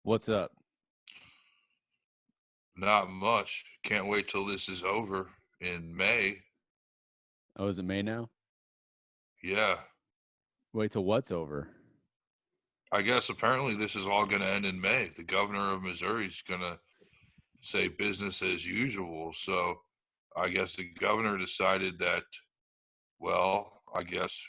What's up? Not much. Can't wait till this is over in May. Oh, is it May now? Yeah. Wait till what's over. I guess apparently this is all going to end in May. The governor of Missouri is going to say business as usual. So I guess the governor decided that, well, I guess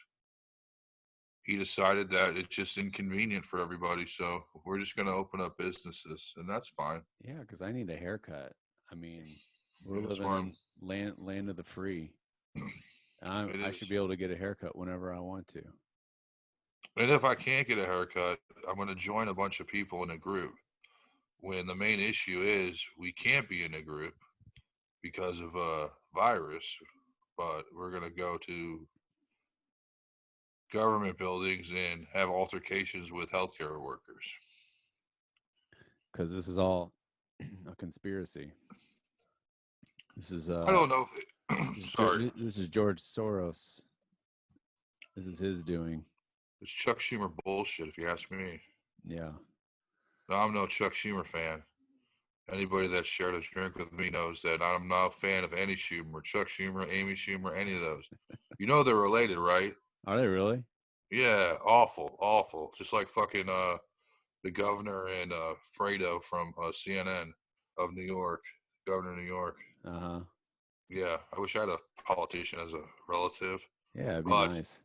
he decided that it's just inconvenient for everybody. So we're just going to open up businesses, and that's fine. Yeah, because I need a haircut. I mean, we're Yeah, that's living why I'm, in land of the free. it I should is. be able to get a haircut whenever I want to. And if I can't get a haircut, I'm going to join a bunch of people in a group. When the main issue is we can't be in a group because of a virus, but we're going to go to government buildings and have altercations with healthcare workers. Because this is all a conspiracy. This is I don't know if sorry, this is George Soros. This is his doing. it's Chuck Schumer bullshit if you ask me. Yeah. No, I'm no Chuck Schumer fan. Anybody that's shared a drink with me knows that I'm not a fan of any Schumer, Chuck Schumer, Amy Schumer, any of those. You know they're related, right? Are they really? Yeah, awful, awful. Just like fucking the governor and Fredo from CNN of New York, governor of New York. Uh huh. Yeah, I wish I had a politician as a relative. Yeah, it'd be But nice.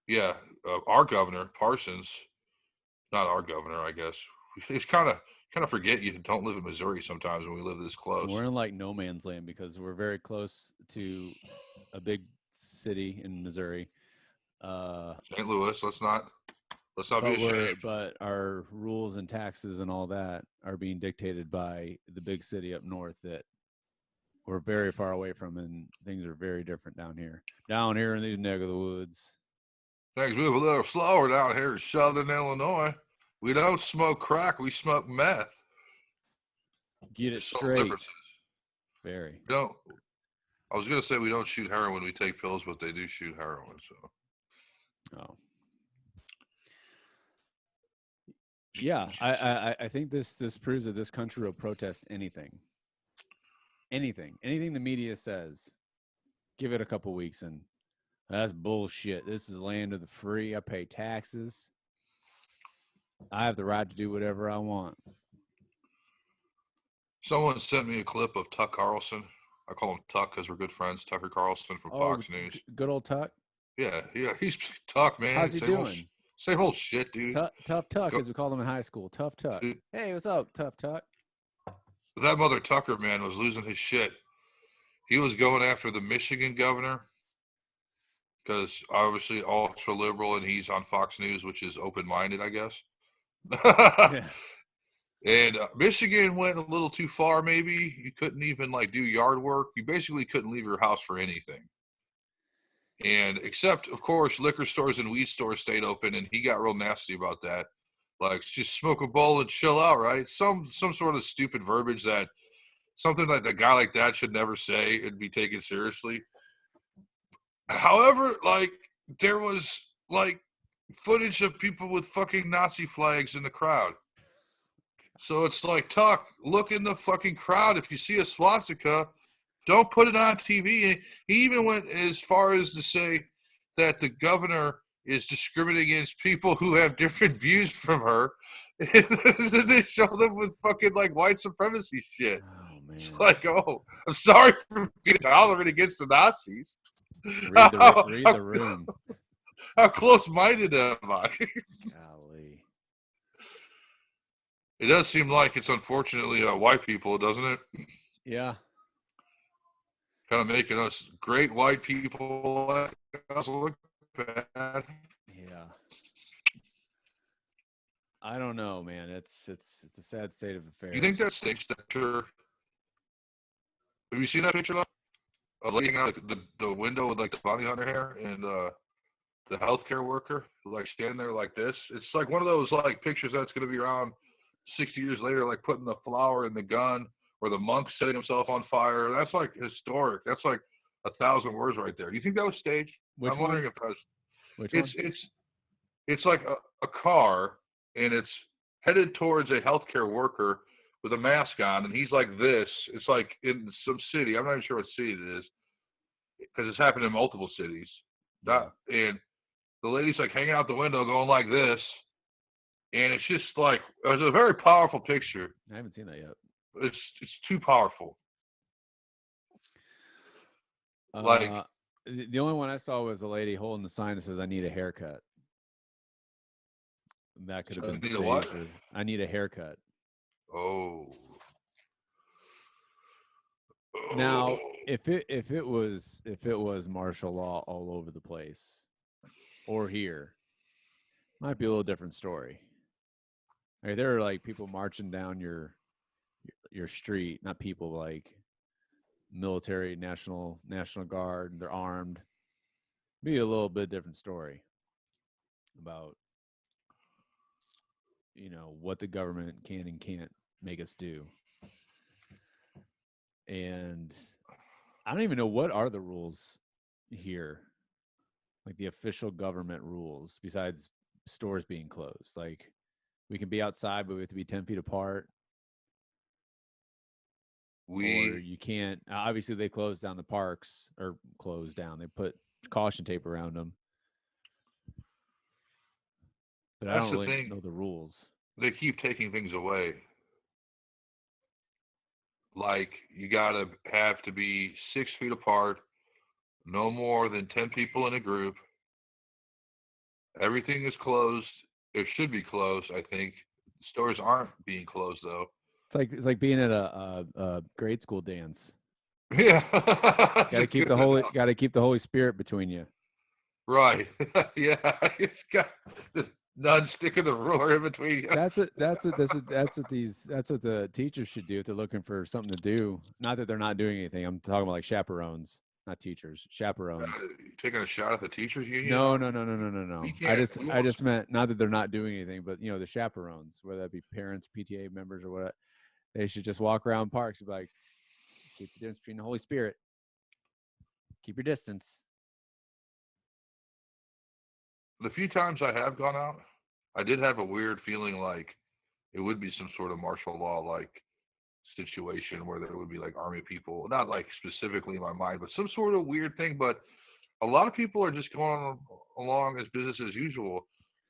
yeah, our governor Parsons, not our governor, I guess. It's kind of forget you don't live in Missouri sometimes when we live this close. We're in like no man's land because we're very close to a big city in Missouri. Uh, St. Louis, let's not be ashamed. but our rules and taxes and all that are being dictated by the big city up north that we're very far away from, and things are very different down here. Down here in these neck of the woods. Things move a little slower down here in Southern Illinois. We don't smoke crack, we smoke meth. Get it There's subtle straight. differences. Very. We don't. I was gonna say we don't shoot heroin, we take pills, but they do shoot heroin. So Oh. Yeah, I think this proves that this country will protest anything. Anything the media says. Give it a couple weeks and that's bullshit. This is land of the free. I pay taxes. I have the right to do whatever I want. someone sent me a clip of Tuck Carlson. I call him Tuck because we're good friends. Tucker Carlson from Oh, Fox News. good old Tuck. Yeah, he's Tuck, man. How's he doing? Same old shit, dude. Tough Tuck, Go, as we called him in high school. Tough Tuck. dude, Hey, what's up, Tough Tuck? that mother Tucker man was losing his shit. He was going after the Michigan governor because obviously ultra liberal, and he's on Fox News, which is open minded, I guess. Yeah. And Michigan went a little too far. Maybe you couldn't even like do yard work. You basically couldn't leave your house for anything. And except, of course, liquor stores and weed stores stayed open, and he got real nasty about that. Like, just smoke a bowl and chill out, right? Some sort of stupid verbiage that something like a guy like that should never say and be taken seriously. However, like there was like footage of people with fucking Nazi flags in the crowd. So it's like, Tuck, look in the fucking crowd. If you see a swastika, don't put it on TV. He even went as far as to say that the governor is discriminating against people who have different views from her. They show them with fucking like white supremacy shit. Oh It's man. like, oh, I'm sorry for being tolerant against the Nazis. Read the room. How close-minded am I? Golly. It does seem like it's unfortunately white people, doesn't it? Yeah. Kind of making us great white people like us look bad. Yeah. I don't know, man. It's a sad state of Do you think affairs. that stage picture? Have you seen that picture though? Of lady hanging out the window with like the bounty hunter hair and the healthcare worker like standing there like this. It's like one of those like pictures that's going to be around 60 years later, like putting the flower in the gun or the monk setting himself on fire. That's like historic. That's like 1,000 words right there. Do you think that was staged? Which I'm one? wondering if that's Which it's one? it's it's like a car, and it's headed towards a healthcare worker with a mask on, and he's like this. It's like in some city. I'm not even sure what city it is because it's happened in multiple cities. Yeah, And the lady's like hanging out the window, going like this, and it's just like it was a very powerful picture. I haven't seen that yet. It's too powerful. Like Uh, the only one I saw was a lady holding the sign that says, "I need a haircut." That could have been need a what? staged. Or, I need a haircut. Oh, Now, oh. if it was martial law all over the place or here, might be a little different story. Like, there are like people marching down your street, not people like military, national guard, they're armed. Be a little bit different story about what the government can and can't make us do. And I don't even know what are the rules here, like the official government rules besides stores being closed. Like, we can be outside, but we have to be 10 feet apart, or We you can't. Obviously, they closed down the parks, or closed down. They put caution tape around them, but I that's don't the really thing. know the rules. They keep taking things away. Like you gotta have to be 6 feet apart, no more than 10 people in a group. Everything is closed. It should be closed. I think stores aren't being closed though. It's like being at a grade school dance. Yeah, Got to that's a keep good the holy enough. got to keep the Holy Spirit between you. Right. Yeah, it's got the nun sticking the ruler in between you. That's what the teachers should do if they're looking for something to do. Not that they're not doing anything. I'm talking about like chaperones, not teachers, chaperones. Taking a shot at the teachers union No, on no, me. no, no, no, no, We no. can't. We I won't. just meant not that they're not doing anything, but the chaperones, whether that be parents, PTA members, or what, they should just walk around parks and be like, keep the difference between the Holy Spirit, keep your distance. The few times I have gone out, I did have a weird feeling like it would be some sort of martial law like situation where there would be like army people, not like specifically in my mind, but some sort of weird thing. But a lot of people are just going along as business as usual.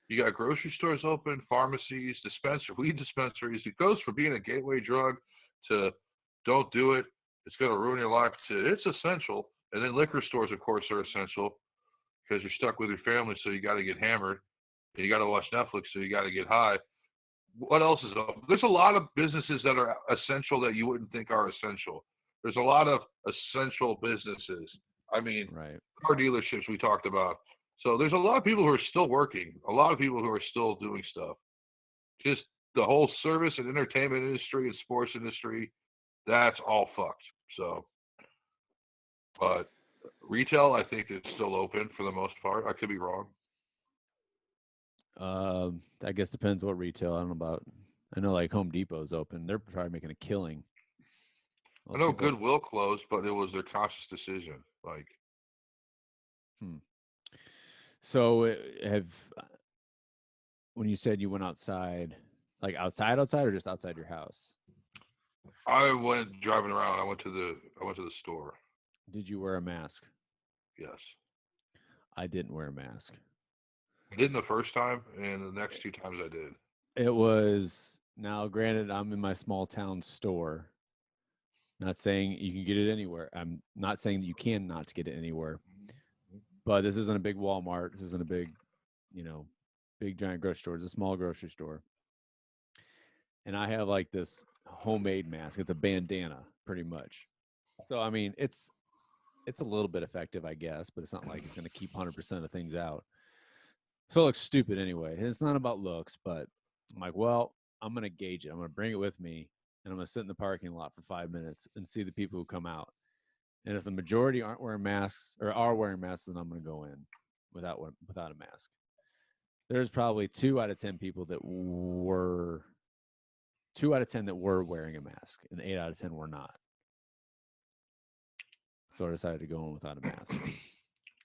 You got grocery stores open, pharmacies, weed dispensaries. It goes from being a gateway drug to don't do it. It's going to ruin your life to it's essential. And then liquor stores, of course, are essential because you're stuck with your family, so you got to get hammered. And you got to watch Netflix, so you got to get high. What else is open? There's a lot of businesses that are essential that you wouldn't think are essential. There's a lot of essential businesses. I mean, Right. car dealerships we talked about. So there's a lot of people who are still working, a lot of people who are still doing stuff. Just the whole service and entertainment industry and sports industry, that's all fucked. So, but retail, I think, is still open for the most part. I could be wrong. I guess depends what retail. I don't know about. I know like Home Depot's open. They're probably making a killing. I Those know people. Goodwill closed, but it was their conscious decision. Like, Hmm. So have when you said you went outside, like outside, or just outside your house? I went driving around. I went to the store. Did you wear a mask? Yes, I didn't wear a mask. I didn't the first time, and the next two times I did. It was now granted I'm in my small town store. Not saying you can get it anywhere. I'm not saying that you can not get it anywhere. But this isn't a big Walmart. This isn't a big, you know, big giant grocery store. It's a small grocery store. And I have like this homemade mask. It's a bandana, pretty much. So I mean, it's a little bit effective, I guess, but it's not like it's going to keep 100% of things out. So it looks stupid anyway. And it's not about looks, but I'm like, well, I'm going to gauge it. I'm going to bring it with me, and I'm going to sit in the parking lot for 5 minutes and see the people who come out. And if the majority aren't wearing masks or are wearing masks, then I'm going to go in without a mask. There's probably 2 out of 10 people that were 2 out of 10 that were wearing a mask, and 8 out of 10 were not. So I decided to go in without a mask.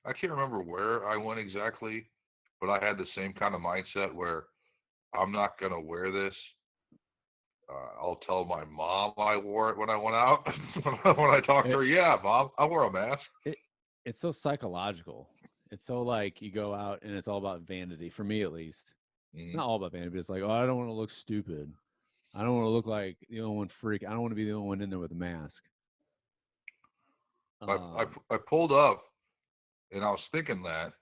I can't remember where I went exactly, but I had the same kind of mindset where I'm not gonna wear this. I'll tell my mom I wore it when I went out. When I talked to It, her, yeah, mom, I wore a mask. it it's so psychological. It's so like you go out and it's all about vanity, for me at least. Mm. Not all about vanity, but it's like, oh, I don't want to look stupid. I don't want to look like the only one freak. I don't want to be the only one in there with a mask. I, I Um, I pulled up and I was thinking that,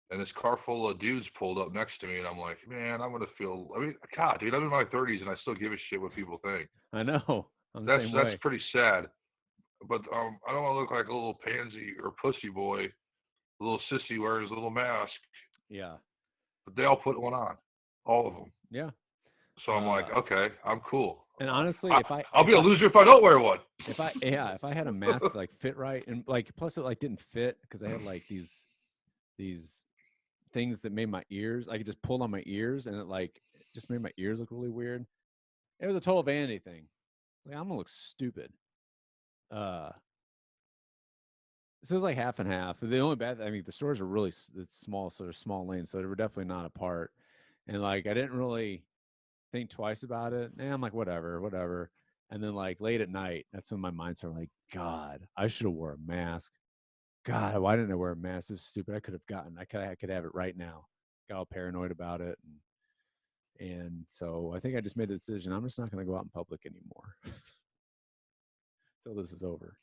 and this car full of dudes pulled up next to me, and I'm like, man, I'm gonna feel. I mean, God, dude, I'm in my 30s and I still give a shit what people think. I know. I'm the That's same that's way. pretty sad. But I don't want to look like a little pansy or pussy boy, a little sissy wearing his little mask. Yeah. But they all put one on, all of them. Yeah. So I'm like, Uh, okay, I'm cool. and honestly, I, I'll be a loser if I don't wear one. if I had a mask that like fit right and like plus it like didn't fit because I had like these things that made my ears. I could just pull on my ears and it like just made my ears look really weird. It was a total vanity thing. Like I'm gonna look stupid. Uh, so it was like half and half. The only bad, I mean, the stores are really it's small, so they're small lanes, so they were definitely not apart. And like I didn't really think twice about it. And I'm like, whatever, whatever. And then like late at night, that's when my mind's are like, God, I should have wore a mask. God, why didn't I wear a mask? This is stupid. I could have it right now. Got all paranoid about it, and so I think I just made the decision. I'm just not going to go out in public anymore until this is over.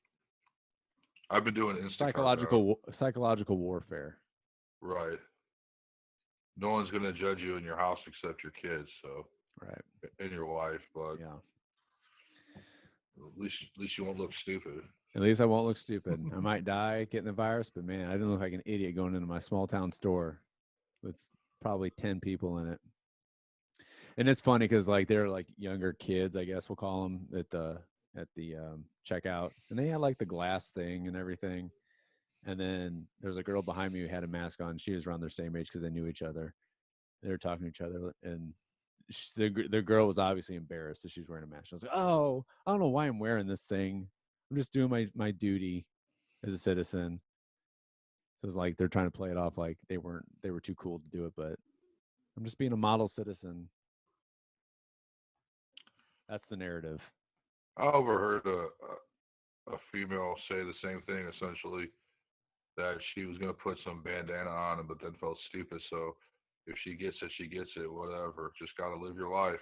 I've been doing Instacart now. Psychological warfare. Right. No one's gonna judge you in your house except your kids, so Right. and your wife. But Yeah. at least you won't look stupid. At least I won't look stupid. I might die getting the virus, but man, I didn't look like an idiot going into my small town store with probably 10 people in it. And it's funny because like they're like younger kids, I guess we'll call them at the checkout, and they had like the glass thing and everything. And then there was a girl behind me who had a mask on. She was around their same age because they knew each other. They were talking to each other, and the girl was obviously embarrassed that she's wearing a mask. I was like, "Oh, I don't know why I'm wearing this thing. I'm just doing my duty as a citizen." So it's like they're trying to play it off like they were too cool to do it, but I'm just being a model citizen. That's the narrative. I overheard a female say the same thing essentially, that she was gonna put some bandana on, but then felt stupid. So if she gets it, she gets it. Whatever. Just gotta live your life.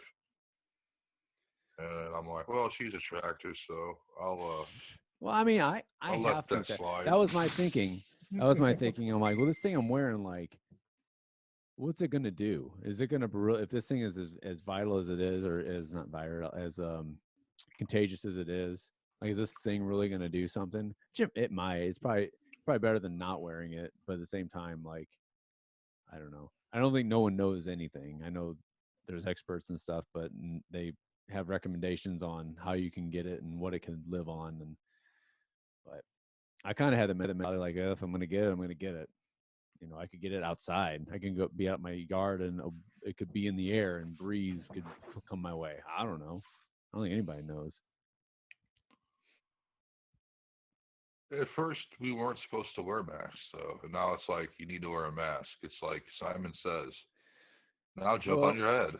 And I'm like, well, she's attractive, so Well, I mean, I I'll let half that think that. slide. That was my thinking. That was my thinking. I'm like, well, this thing I'm wearing, like, what's it gonna do? Is it gonna if this thing is as vital as it is, or is not viral as contagious as it is? Like, is this thing really gonna do something? It might. It's probably better than not wearing it, but at the same time, like, I don't know. I don't think no one knows anything. I know there's experts and stuff, but they have recommendations on how you can get it and what it can live on, and but I kind of had the mentality like, if I'm going to get it, I'm going to get it. You know, I could get it outside. I can go be out my yard and it could be in the air and breeze could come my way. I don't know. I don't think anybody knows. At first, we weren't supposed to wear masks, though, and now it's like you need to wear a mask. It's like Simon Says. Now jump on Well, your head.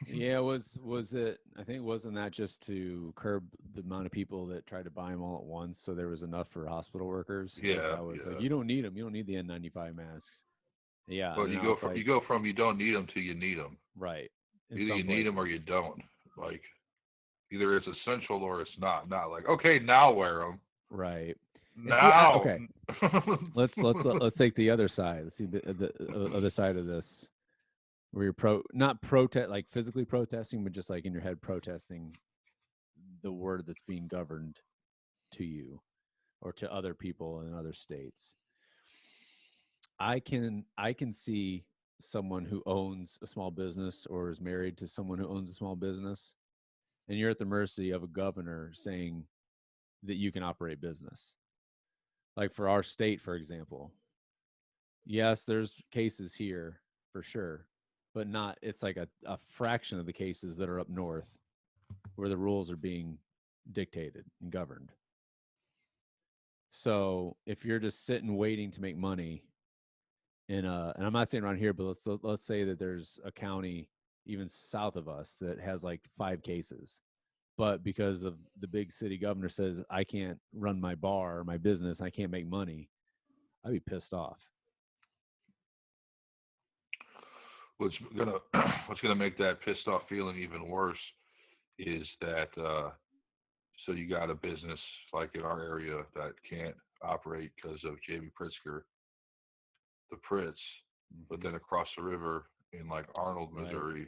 yeah, was it? I think wasn't that just to curb the amount of people that tried to buy them all at once, so there was enough for hospital workers. Like Yeah, that was like yeah. you don't need them. You don't need the N95 masks. Yeah, But and now it's you like go from you don't need them to you need them. right in Either some you need them or places. you don't. Like either it's essential or it's not. Not like okay, now wear them. Right. And see, Now. okay. Let's take the other side. Let's see the other side of this, where you're not protest like physically protesting, but just like in your head protesting the word that's being governed to you or to other people in other states. I can see someone who owns a small business or is married to someone who owns a small business, and you're at the mercy of a governor saying that you can operate business. Like for our state, for example, yes, there's cases here for sure, but not, it's like a fraction of the cases that are up north where the rules are being dictated and governed. So if you're just sitting waiting to make money and I'm not saying around here, but let's say that there's a county even south of us that has like 5 cases. But because of the big city governor says I can't run my bar or my business, I can't make money, I'd be pissed off. What's gonna what's gonna make that pissed off feeling even worse is that so you got a business like in our area that can't operate because of JB Pritzker, the Pritz, but then across the river in like Arnold, Right. Missouri,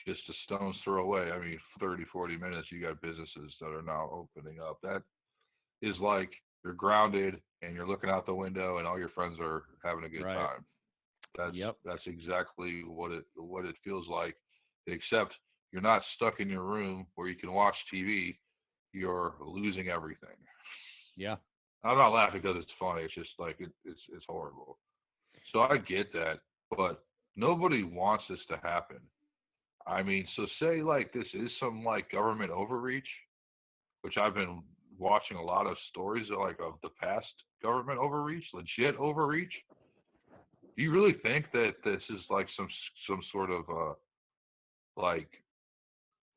just a stone's throw away. I mean, 30, 40 minutes, you got businesses that are now opening up. That is like you're grounded and you're looking out the window and all your friends are having a good Right. time. That's Yep. that's exactly what it feels like, except you're not stuck in your room where you can watch TV. You're losing everything. Yeah. I'm not laughing because it's funny. It's just like it's horrible. So I get that, but nobody wants this to happen. I mean, so say like this is some like government overreach, which I've been watching a lot of stories of, like of the past government overreach, legit overreach. Do you really think that this is like some sort of like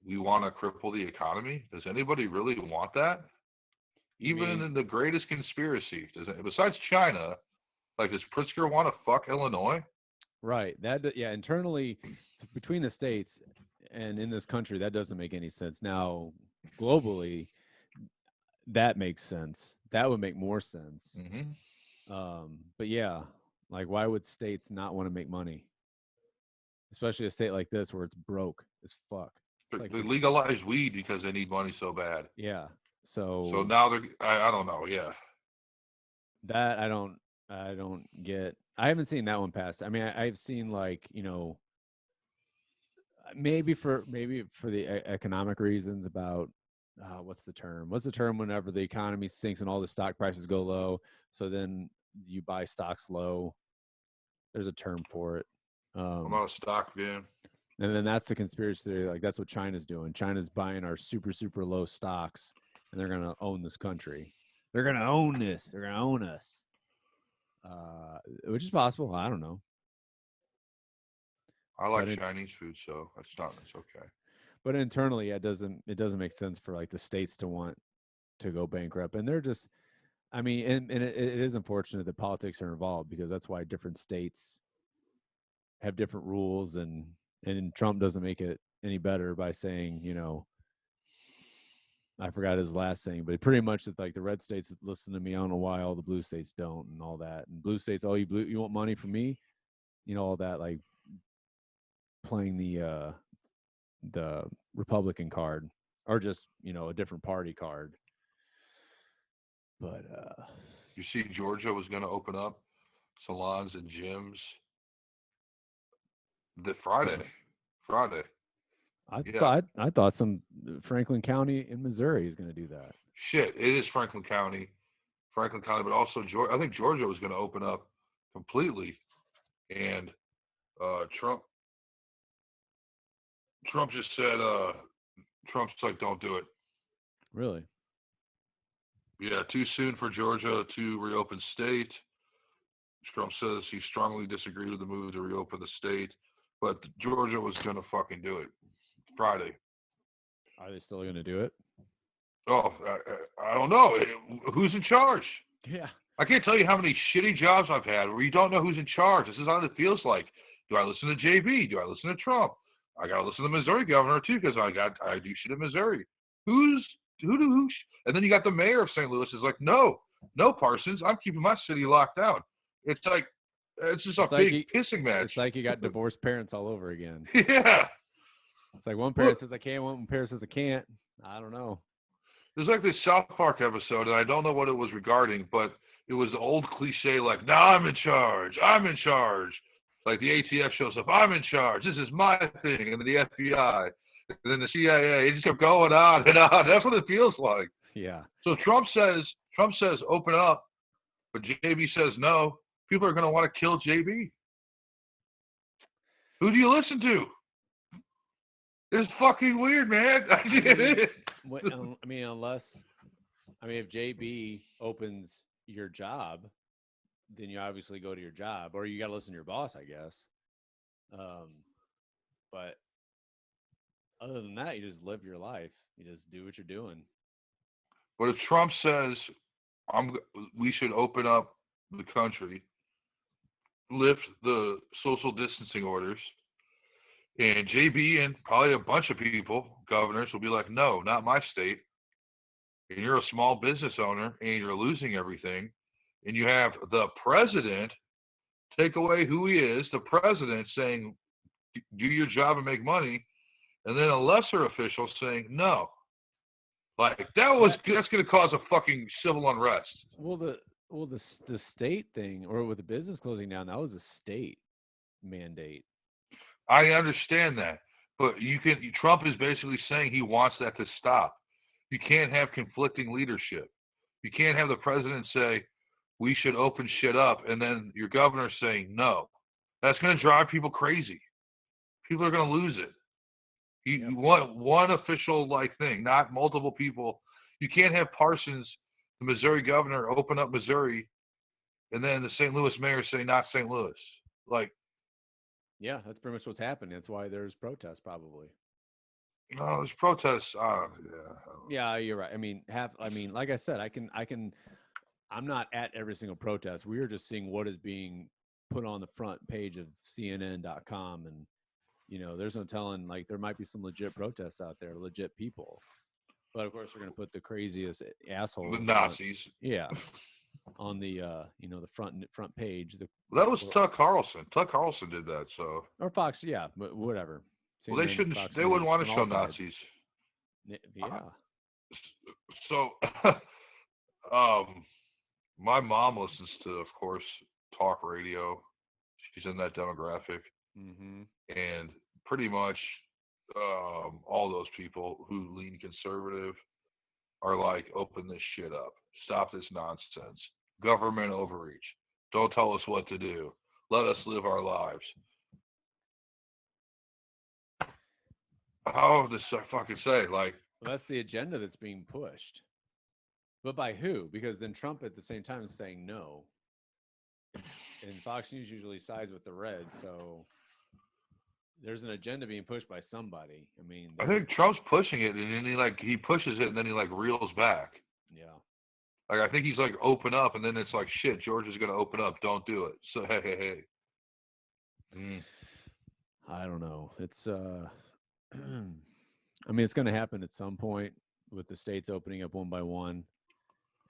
we want to cripple the economy? Does anybody really want that? You Even mean in the greatest conspiracy, does it, besides China, like does Pritzker want to fuck Illinois? right? That yeah, internally between the states and in this country, that doesn't make any sense. Now, globally, that makes sense. That would make more sense. Mm-hmm. But yeah, like why would states not want to make money, especially a state like this where it's broke as fuck? It's like They legalized weed because they need money so bad. yeah. So So now they're I don't know. Yeah, that I don't get. I haven't seen that one pass. I mean, I've seen like maybe for the economic reasons about what's the term? What's the term whenever the economy sinks and all the stock prices go low? So then you buy stocks low. There's a term for it. I'm Um, not a stock fan. and then that's the conspiracy theory. Like that's what China's doing. China's buying our super low stocks, and they're gonna own this country. They're gonna own this. They're gonna own us. Which is possible. I don't know, I like but Chinese food, so it's okay. internally, yeah, it doesn't make sense for like the states to want to go bankrupt, and they're just. I mean, and it is unfortunate that politics are involved because that's why different states have different rules, and Trump doesn't make it any better by saying, I forgot his last saying, but pretty much it's like the red states listen to me. I don't know why all the blue states don't, and all that. And blue states, oh, you want money from me, all that, like playing the Republican card or just a different party card. But You see, Georgia was going to open up salons and gyms the Friday. I Yeah, thought I thought some Franklin County in Missouri is going to do that. shit. It is Franklin County, but also Georgia. I think Georgia was going to open up completely, and Trump just said Trump's like, don't do it. Really? Yeah, too soon for Georgia to reopen state. Trump says he strongly disagreed with the move to reopen the state, but Georgia was going to fucking do it Friday. Are they still going to do it? Oh, I don't know. Who's in charge? Yeah. I can't tell you how many shitty jobs I've had where you don't know who's in charge. This is how it feels like. Do I listen to JB? Do I listen to Trump? I got to listen to the Missouri governor too because I do shit in Missouri. Who? And then you got the mayor of St. Louis is like, no, Parsons, I'm keeping my city locked down. It's like it's just It's a like big pissing match. It's like you got divorced parents all over again. Yeah. It's like one parent says I can't, one parent says I can't. I don't know. There's like this South Park episode, and I don't know what it was regarding, but it was the old cliche like, "Now I'm in charge. I'm in charge." Like the ATF shows up, "I'm in charge. This is my thing," and then the FBI, and then the CIA. It just kept going on and on. That's what it feels like. Yeah. So Trump says open up, but JB says no. People are going to want to kill JB. Who do you listen to? It's fucking weird, man. I mean, unless if JB opens your job, then you obviously go to your job, or you got to listen to your boss, I guess. Um, but other than that, you just live your life. You just do what you're doing. But if Trump says I'm, we should open up the country, lift the social distancing orders, and JB and probably a bunch of people, governors, will be like, no, not my state. And you're a small business owner and you're losing everything. And you have the president take away who he is, the president saying, do your job and make money. And then a lesser official saying, no. Like, That that's going to cause a fucking civil unrest. well, the state thing, or with the business closing down, that was a state mandate. I understand that. But Trump is basically saying he wants that to stop. You can't have conflicting leadership. You can't have the president say, we should open shit up, and then your governor saying no. That's going to drive people crazy. People are going to lose it. Yeah, You want one official like thing, not multiple people. You can't have Parsons, the Missouri governor, open up Missouri, and then the St. Louis mayor say not St. Louis. Like, yeah, that's pretty much what's happening. That's why there's protests, probably. no, there's protests. Yeah. Yeah, you're right. I mean, like I said, I'm not at every single protest. We are just seeing what is being put on the front page of CNN.com, and there's no telling. Like, there might be some legit protests out there, legit people, but of course, they're going to put the craziest The assholes on. Nazis. Yeah, on the front page. That was Tuck Carlson. Tuck Carlson did that. So, or Fox, yeah, but whatever. well, they CNN, shouldn't. Fox They wouldn't News, want on to all show sides. Nazis. Yeah. So, um, my mom listens to, of course, talk radio. She's in that demographic, Mm-hmm. and pretty much all those people who lean conservative are like, open this shit up, stop this nonsense, government overreach. Don't tell us what to do. Let us live our lives. How does I fucking say? Like, Well, that's the agenda that's being pushed. But by who? Because then Trump at the same time is saying no. And Fox News usually sides with the red. So there's an agenda being pushed by somebody. I mean, I they're think just, Trump's pushing it, and then he pushes it, and then he like reels back. yeah. Like, I think he's like, open up, and then it's like, shit, Georgia's gonna open up. Don't do it. So hey. Mm. I don't know. It's, I mean, it's going to happen at some point with the states opening up one by one.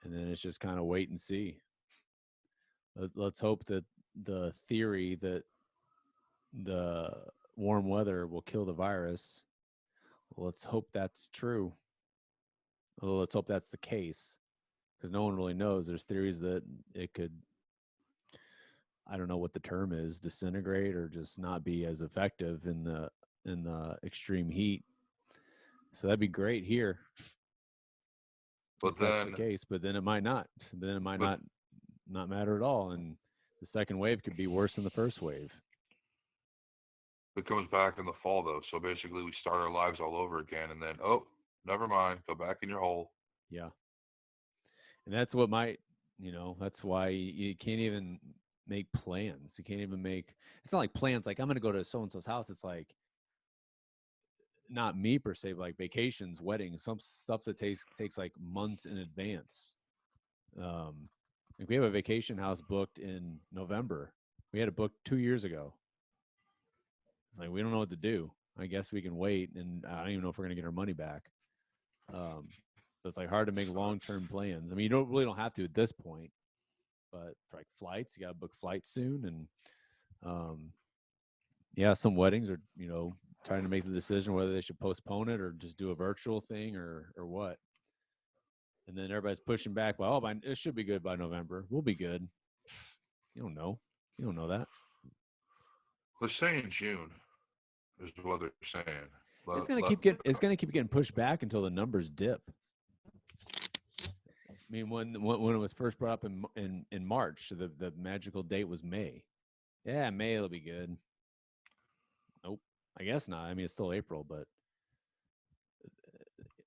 And then it's just kind of wait and see. Let's hope that the theory that the warm weather will kill the virus, let's hope that's true. Well, let's hope that's the case, because no one really knows. There's theories that it could, I don't know what the term is, disintegrate or just not be as effective in the extreme heat. So that'd be great here But if that's the then, case, but then it might not. Then it might but not matter at all, and the second wave could be worse than the first wave. it comes back in the fall though. So basically, we start our lives all over again, and then, oh, never mind, go back in your hole. Yeah, and that's what might, that's why you can't even make plans. You can't even make. It's not like plans like I'm going to go to so and so's house. It's like not me per se, but like vacations, weddings, some stuff that takes like months in advance. Um, like we have a vacation house booked in November. We had it booked 2 years ago. It's like we don't know what to do. I guess we can wait, and I don't even know if we're gonna get our money back. So it's like hard to make long term plans. I mean, you don't have to at this point, but for like flights, you got to book flights soon, and yeah, some weddings are trying to make the decision whether they should postpone it or just do a virtual thing or what. And then everybody's pushing back. Well, it should be good by November. We'll be good. You don't know. You don't know that. They're saying June is what they're saying. It's gonna keep getting pushed back until the numbers dip. I mean, when it was first brought up in March, so the magical date was May. Yeah, May it'll be good. Nope, I guess not. I mean, it's still April, but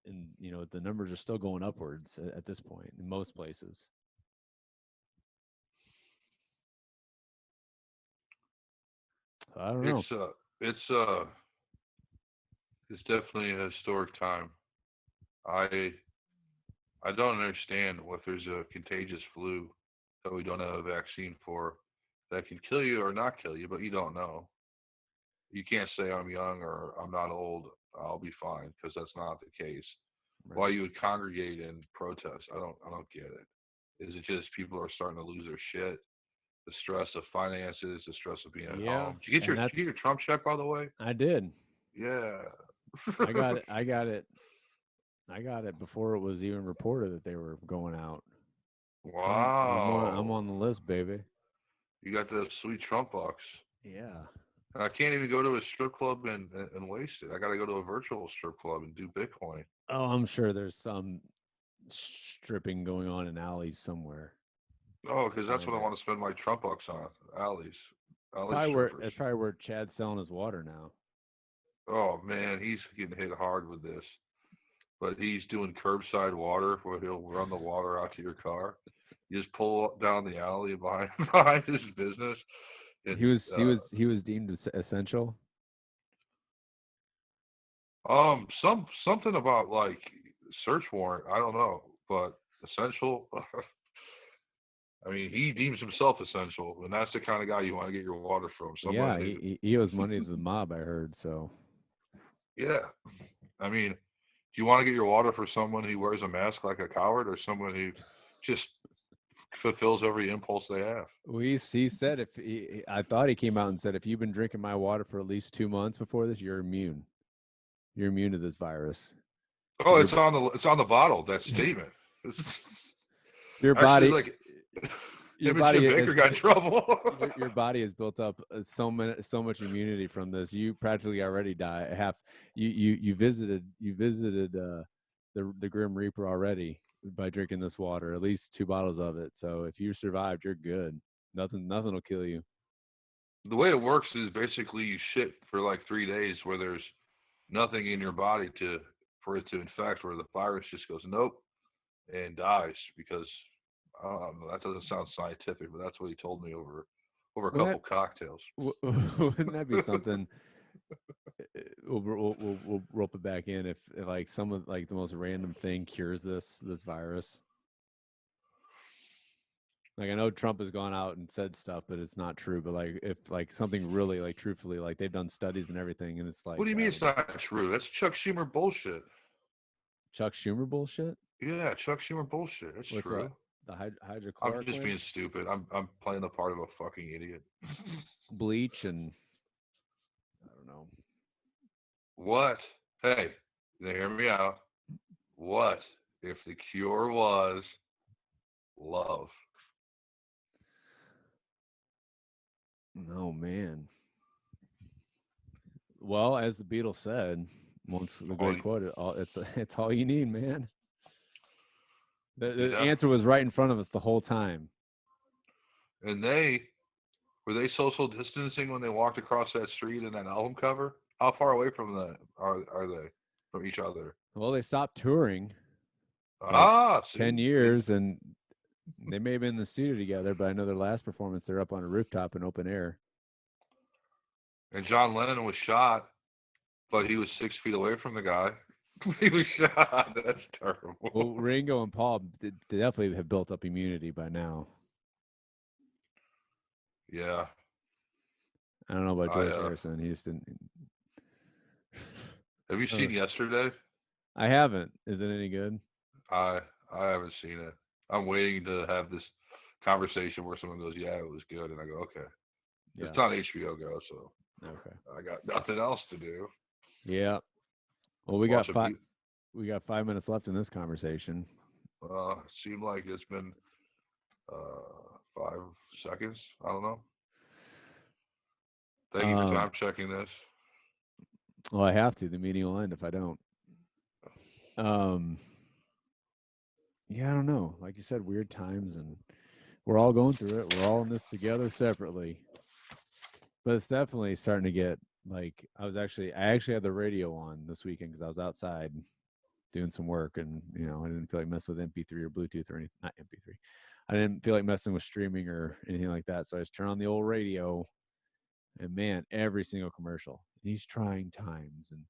and the numbers are still going upwards at this point in most places. I don't know. It's definitely a historic time. I I don't understand what there's a contagious flu that we don't have a vaccine for that can kill you or not kill you, but you don't know. You can't say I'm young or I'm not old. I'll be fine because that's not the case. Why Right. you would congregate and protest? I don't get it. Is it just people are starting to lose their shit? The stress of finances, the stress of being at Yeah, home. and Did you get that's your Trump check by the way? I did. Yeah. I got it. I got it. I got it before it was even reported that they were going out. So I'm Wow. on the list, baby. You got the sweet Trump bucks. Yeah. I can't even go to a strip club and waste it. I got to go to a virtual strip club and do Bitcoin. Oh, I'm sure there's some stripping going on in alleys somewhere. Oh, because that's Find what I it. want to spend my Trump bucks on. Alleys. It's Alley probably where strippers. that's probably where Chad's selling his water now. Oh, man. He's getting hit hard with this. But he's doing curbside water where he'll run the water out to your car. You just pull down the alley behind, behind his business. He And was he was he was deemed essential. something about like search warrant. I don't know, but essential. I mean, he deems himself essential, and that's the kind of guy you want to get your water from. Yeah, Somebody who, he owes money to the mob. I heard so. yeah. I mean, do you want to get your water for someone who wears a mask like a coward, or someone who just fulfills every impulse they have? He said I thought he came out and said if you've been drinking my water for at least 2 months before this, you're immune. You're immune to this virus Oh, because it's on the bottle. That statement. your Actually, body like your him and Tim body Baker is got in trouble. your body has built up so much immunity from this. You practically already die. You visited the Grim Reaper already by drinking this water, at least 2 bottles of it. So if you survived, you're good. Nothing will kill you. The way it works is basically you shit for like 3 days where there's nothing in your body to for it to infect, where the virus just goes nope and dies because that doesn't sound scientific, but that's what he told me over a Wouldn't couple cocktails. wouldn't that be something? We'll rope it back in if like some of like the most random thing cures this virus. Like I know Trump has gone out and said stuff, but it's not true. But like if like something really like truthfully, like they've done studies and everything, and it's What like do you mean it's not true? That's Chuck Schumer bullshit. Chuck Schumer bullshit. Yeah, Chuck Schumer bullshit. That's What's what true. the I'm just hydrochloroquine, being stupid. I'm playing the part of a fucking idiot. bleach, and I don't know. What? Hey, now hear me out. What if the cure was love? No man. Well, as the Beatles said, once the Oh, great quote, it's all you need, man. The yeah. answer was right in front of us the whole time. And they were they social distancing when they walked across that street in that album cover? How far away from the are they from each other? Well, they stopped touring like Ah, 10 see, they years and they may have been in the studio together, but I know their last performance, they're up on a rooftop in open air. and John Lennon was shot, but he was 6 feet away from the guy. He was shot. That's Well, terrible. Ringo and Paul they definitely have built up immunity by now. Yeah, I don't know about I George Harrison. He just didn't. have you Uh, seen Yesterday? I haven't. Is it any good? I I haven't seen it. I'm waiting to have this conversation where someone goes, "Yeah, it was good," and I go, "Okay." Yeah. It's on HBO Go, so Okay. I got nothing else to do. Yeah. Well, Watch a we got 5 minutes left in this conversation. seemed like it's been 5 seconds. I don't know. Thank you for Um. time checking this. Well, I have to. The meeting will end if I don't. Um. Yeah, I don't know. Like you said, weird times, and we're all going through it. We're all in this together separately. But it's definitely starting to get like I actually had the radio on this weekend because I was outside doing some work and I didn't feel like messing with MP3 or Bluetooth or anything. Not MP3. I didn't feel like messing with streaming or anything like that. So I just turned on the old radio And man, every single commercial, these trying times, and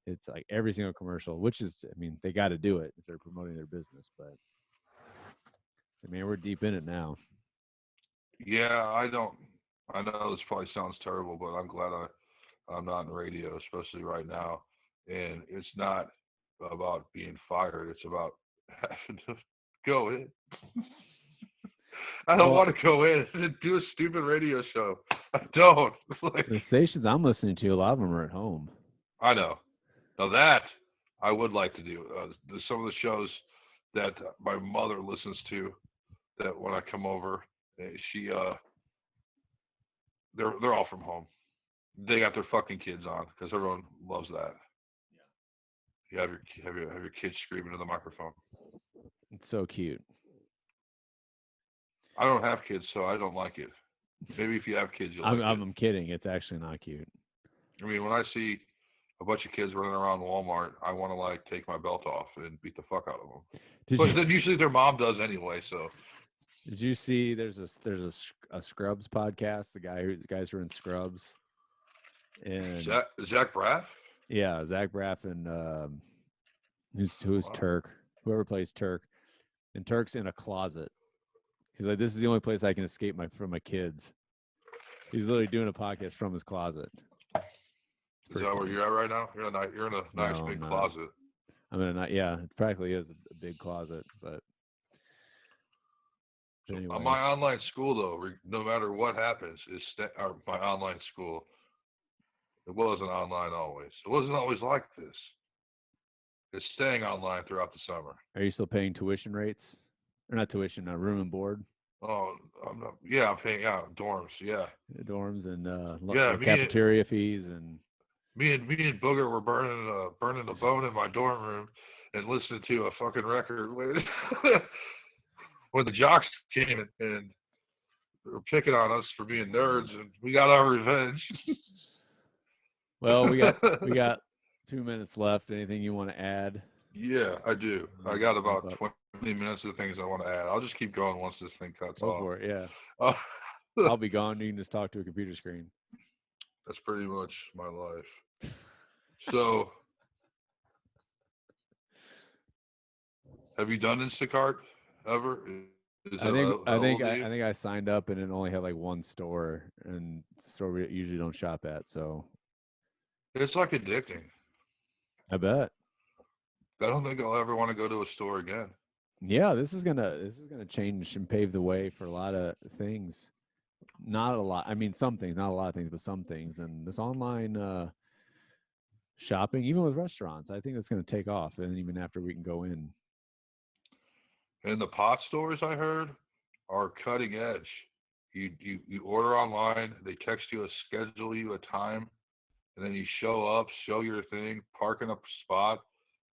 it's like every single commercial, which is, I mean, they got to do it if they're promoting their business. But I mean, we're deep in it now. Yeah, I don't. I know this probably sounds terrible, but I'm glad I'm not in radio, especially right now. And it's not about being fired. It's about having to go in. I don't Well, want to go in and do a stupid radio show. I don't. Like, the stations I'm listening to, a lot of them are at home. I know. Now that I would like to do. Some of the shows that my mother listens to, that when I come over, she they're all from home. They got their fucking kids on because everyone loves that. You have your kids screaming in the microphone. It's so cute. I don't have kids, so I don't like it. Maybe if you have kids, you'll like it. I'm kidding. It's actually not cute. I mean, when I see a bunch of kids running around Walmart, I want to like take my belt off and beat the fuck out of them. But then usually their mom does anyway. So did you see? There's a Scrubs podcast. The guys who are in Scrubs, and Zach Braff. yeah, Zach Braff and who's Turk, whoever plays Turk, and Turk's in a closet. He's like, this is the only place I can escape from my kids. He's literally doing a podcast from his closet. Is that where you're at right now? You're in a nice big closet. I'm in a yeah, it practically is a big closet, but anyway. My online school though, no matter what happens, is my online school. It wasn't online always. It wasn't always like this. It's staying online throughout the summer. Are you still paying tuition rates? Or not tuition, room and board? Oh, I'm not. Yeah, I'm paying out dorms. Yeah, dorms and cafeteria fees and. Me and Booger were burning a bone in my dorm room and listening to a fucking record when the jocks came and were picking on us for being nerds, and we got our revenge. Well, we got 2 minutes left. Anything you want to add? Yeah, I do. I got about 20 minutes of things I want to add. I'll just keep going once this thing cuts off. Go for it, yeah. I'll be gone. You can just talk to a computer screen. That's pretty much my life. So, have you done Instacart ever? I think I signed up and it only had like one store, and store we usually don't shop at. So it's like addicting. I bet. I don't think I'll ever want to go to a store again. Yeah, this is gonna change and pave the way for a lot of things. Not a lot. I mean, some things, not a lot of things, but some things. And this online shopping, even with restaurants, I think that's going to take off. And even after we can go in. And the pot stores, I heard, are cutting edge. You order online, they text you schedule you a time, and then you show up, show your thing, park in a spot,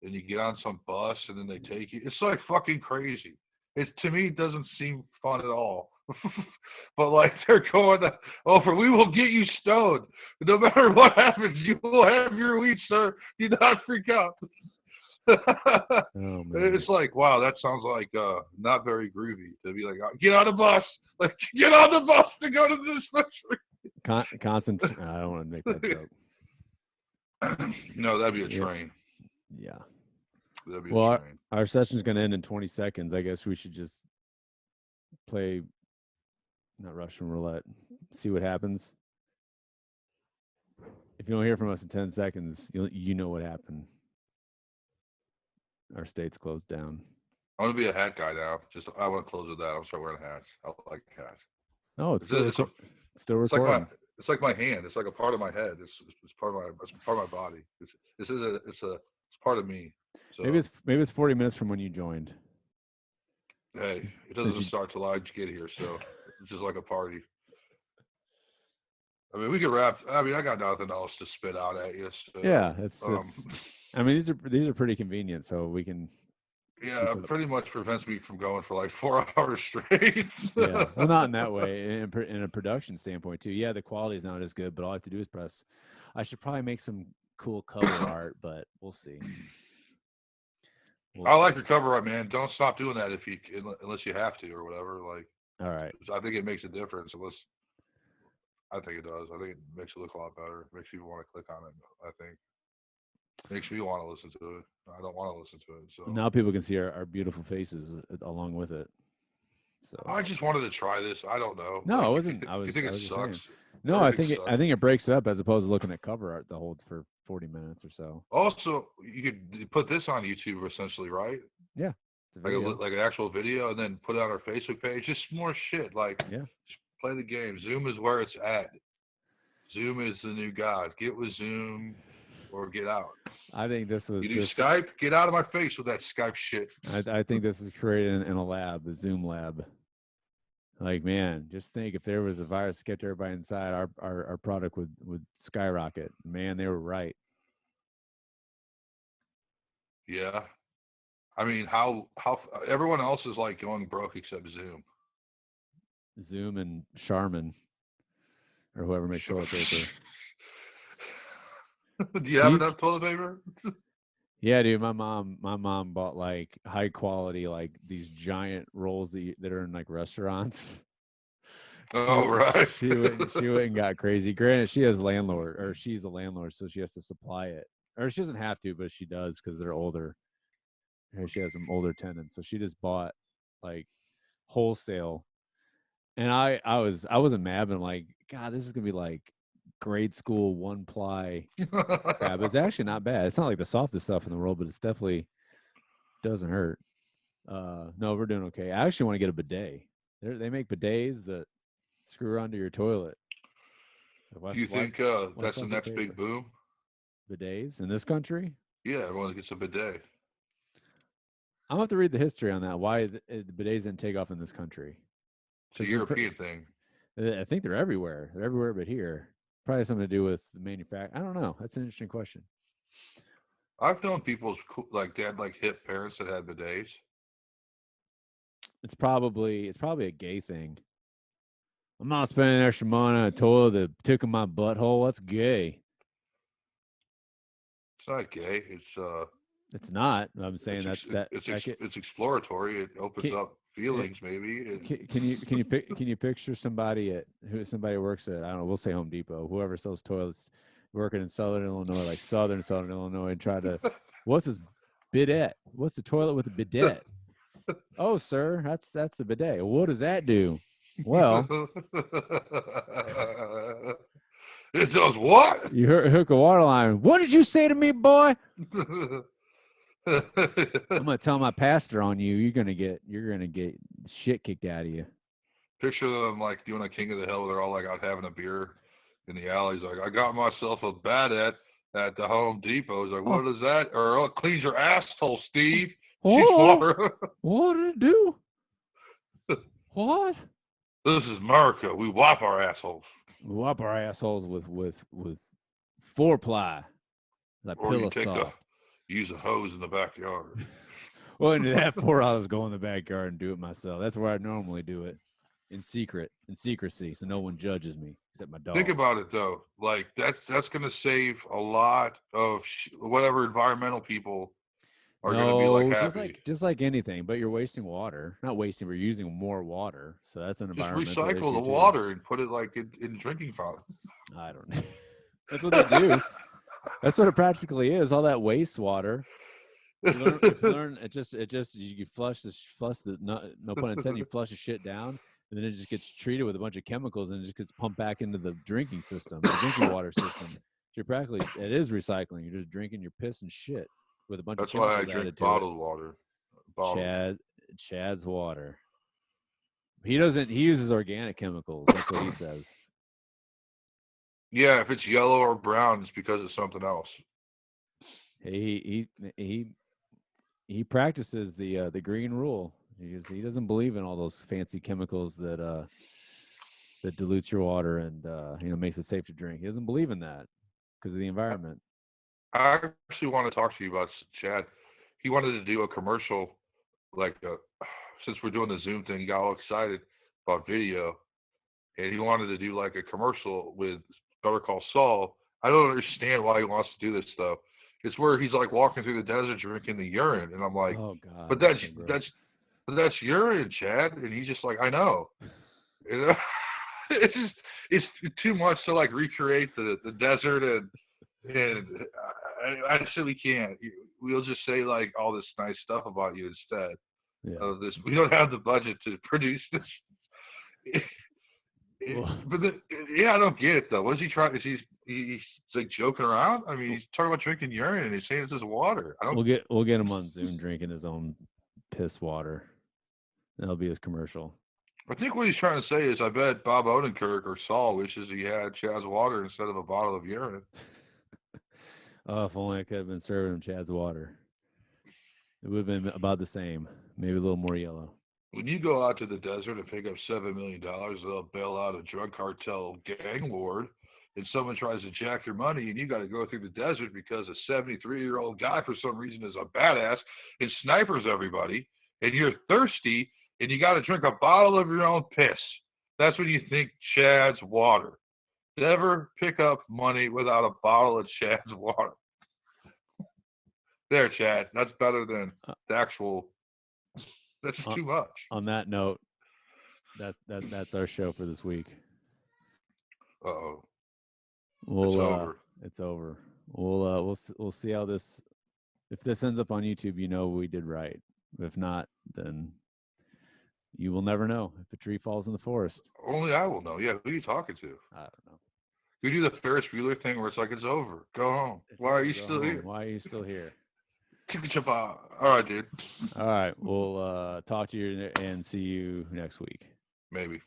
and you get on some bus, and then they take you. It's like fucking crazy. To me, it doesn't seem fun at all. But like they're going over, we will get you stoned. No matter what happens, you will have your weed, sir. Do not freak out. Oh, it's like, wow, that sounds like not very groovy to be like, get on the bus, like get on the bus to go to the dispensary. Concentrate. I don't want to make that joke. No, that'd be a train. Yeah. That'd be a train. Our session's going to end in 20 seconds. I guess we should just play, not Russian roulette, see what happens. If you don't hear from us in 10 seconds, you know what happened. Our state's closed down. I want to be a hat guy now. I want to close with that. I'm start wearing hats. I like hats. No, it's still recording. It's like my hand. It's like a part of my head. It's part of my body. It's part of me. So maybe it's 40 minutes from when you joined. Hey, it doesn't start till I get here, so it's just like a party. I mean, we could wrap. I mean, I got nothing else to spit out at you. So, yeah, it's. I mean, these are pretty convenient, so we can. Yeah, it pretty much prevents me from going for like 4 hours straight. Yeah, well, not in that way. In a production standpoint, too. Yeah, the quality is not as good, but all I have to do is press. I should probably make some cool cover art, but we'll see. I like your cover art, man. Don't stop doing that unless you have to or whatever. Like, all right. I think it makes a difference. I think it does. I think it makes it look a lot better. Makes people want to click on it. I think makes me want to listen to it. I don't want to listen to it, so Now people can see our beautiful faces along with it. So I just wanted to try this. I don't know. no, Like, I if you wasn't. I if you was. think I it was just sucks, saying. No, everything I sucks. think it breaks it up as opposed to looking at cover art the whole for 40 minutes or so. Also, you could put this on YouTube essentially, right? Yeah, it's a Like video. like an actual video, and then put it on our Facebook page. Just more shit. Like, Yeah, just play the game. Zoom is where it's at. Zoom is the new god. Get with Zoom or get out. I think this was You do this. Skype? Get out of my face with that Skype shit. I think this was created in a lab, the Zoom lab. Like, man, just think if there was a virus to get everybody inside, our product would skyrocket. Man, they were right. Yeah. I mean, how everyone else is like going broke except Zoom. Zoom and Charmin or whoever makes toilet paper. Do you Can have you? enough toilet paper? Yeah, dude. My mom bought like high quality, like these giant rolls that are in like restaurants. Oh, right. She went and got crazy. Granted, she has landlord or she's a landlord, so she has to supply it. Or she doesn't have to, but she does because they're older. And she has some older tenants, so she just bought like wholesale. And I wasn't mad, but I'm like, God, this is gonna be like grade school one ply crap. It's actually not bad. It's not like the softest stuff in the world, but it's definitely doesn't hurt. No, we're doing okay. I actually want to get a bidet. They make bidets that screw onto your toilet. So Do you think why that's the fuck with next big paper? boom? Bidets in this country? Yeah, everyone gets a bidet. I'm gonna have to read the history on that. Why the bidets didn't take off in this country? It's a Because European thing. I think they're everywhere. They're everywhere but here. Probably something to do with the manufacturer. I don't know. That's an interesting question. I've known people like they had like hip parents that had bidets. It's probably a gay thing. I'm not spending extra money on a toilet that tickle my butthole. That's gay. It's not gay. It's not. I'm saying It's it's exploratory. It opens can, up feelings, maybe. And can you picture somebody somebody works at, I don't know, we'll say Home Depot, whoever sells toilets, working in Southern Illinois, like Southern Illinois, and try to, what's this bidet? What's the toilet with a bidet? Oh, sir, that's the bidet. What does that do? Well, it does what? you hook a water line. What did you say to me, boy? I'm gonna tell my pastor on you. You're gonna get shit kicked out of you. Picture them like doing a King of the Hill. They're all like out having a beer in the alleys. Like, I got myself a bidet at the Home Depot. It's like, what is that? Or, oh, it cleans your asshole, Steve. She's water. What did it do? What? This is America. We wipe our assholes. We wipe our assholes with 4-ply, like Or pillow you take saw. use a hose in the backyard. Well, into that 4 hours, go in the backyard and do it myself. That's where I normally do it, in secrecy, so no one judges me except my dog. Think about it though. Like that's going to save a lot of whatever environmental people are going to be like happy. Just like anything, but you're wasting water. Not wasting, we're using more water, so that's an Just environmental issue recycle the too. water and put it like in drinking fountain. I don't know. That's what they do. That's what it practically is. All that wastewater. You learn it just you flush the no pun intended, you flush the shit down, and then it just gets treated with a bunch of chemicals and it just gets pumped back into the drinking system, the drinking water system. So you're practically, it is recycling. You're just drinking your piss and shit with a bunch That's of why I chemicals drink added to bottled water. Chad's water. He uses organic chemicals. That's what he says. Yeah, if it's yellow or brown, it's because it's something else. He practices the green rule. He doesn't believe in all those fancy chemicals that dilutes your water and makes it safe to drink. He doesn't believe in that because of the environment. I actually want to talk to you about Chad. He wanted to do a commercial, like since we're doing the Zoom thing, he got all excited about video, and he wanted to do like a commercial with Better Call Saul. I don't understand why he wants to do this stuff. It's where he's like walking through the desert drinking the urine, and I'm like, oh God, but that's urine, Chad. And he's just like, I know. You know? it's too much to like recreate the desert and I simply can't. We'll just say like all this nice stuff about you instead of this. We don't have the budget to produce this. But I don't get it though. What is he trying? He's like joking around? I mean, he's talking about drinking urine and he's saying it's his water. We'll get him on Zoom drinking his own piss water. That'll be his commercial. I think what he's trying to say is, I bet Bob Odenkirk or Saul wishes he had Chad's water instead of a bottle of urine. Oh, if only I could have been serving him Chad's water. It would have been about the same, maybe a little more yellow. When you go out to the desert and pick up $7 million, they'll bail out a drug cartel gang lord, and someone tries to jack your money, and you got to go through the desert because a 73-year-old guy, for some reason, is a badass and snipers everybody, and you're thirsty, and you got to drink a bottle of your own piss. That's when you think Chad's water. Never pick up money without a bottle of Chad's water. There, Chad. That's better than the actual. That's too much. On that note, that's our show for this week. Uh-oh. It's over. We'll see how this. If this ends up on YouTube, we did right. If not, then you will never know if a tree falls in the forest. Only I will know. Yeah, who are you talking to? I don't know. You do the Ferris Bueller thing where it's like, it's over. Go home. Why are you still here? Why are you still here? All right, dude. All right. We'll talk to you and see you next week. Maybe.